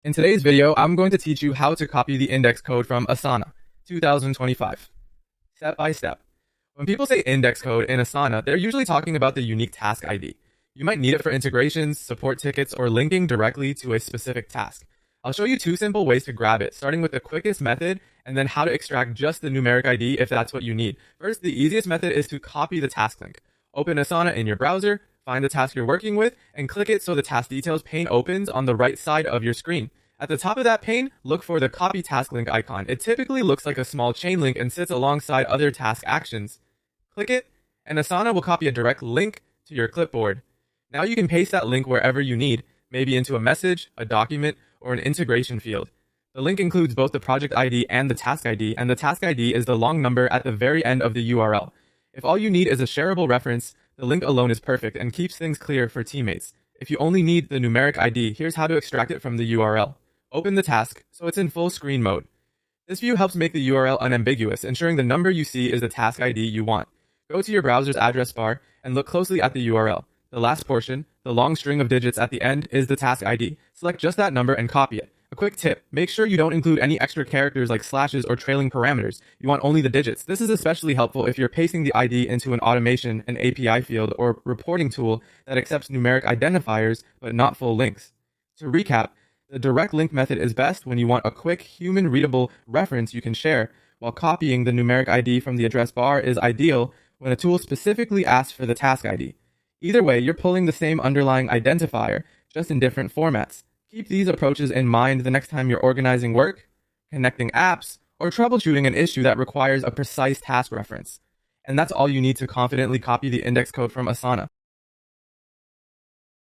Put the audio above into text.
In today's video, I'm going to teach you how to copy the index code from Asana 2025, step by step. When people say index code in Asana, they're usually talking about the unique task ID. You might need it for integrations, support tickets, or linking directly to a specific task. I'll show you two simple ways to grab it, starting with the quickest method and then how to extract just the numeric ID if that's what you need. First, the easiest method is to copy the task link. Open Asana in your browser, find the task you're working with, and click it so the task details pane opens on the right side of your screen. At the top of that pane, look for the copy task link icon. It typically looks like a small chain link and sits alongside other task actions. Click it, and Asana will copy a direct link to your clipboard. Now you can paste that link wherever you need, maybe into a message, a document, or an integration field. The link includes both the project ID and the task ID, and the task ID is the long number at the very end of the URL. If all you need is a shareable reference, the link alone is perfect and keeps things clear for teammates. If you only need the numeric ID, here's how to extract it from the URL. Open the task so it's in full screen mode. This view helps make the URL unambiguous, ensuring the number you see is the task ID you want. Go to your browser's address bar and look closely at the URL. The last portion, the long string of digits at the end, is the task ID. Select just that number and copy it. A quick tip, make sure you don't include any extra characters like slashes or trailing parameters. You want only the digits. This is especially helpful if you're pasting the ID into an automation, an API field, or reporting tool that accepts numeric identifiers but not full links. To recap, the direct link method is best when you want a quick, human-readable reference you can share, while copying the numeric ID from the address bar is ideal when a tool specifically asks for the task ID. Either way, you're pulling the same underlying identifier, just in different formats. Keep these approaches in mind the next time you're organizing work, connecting apps, or troubleshooting an issue that requires a precise task reference. And that's all you need to confidently copy the index code from Asana.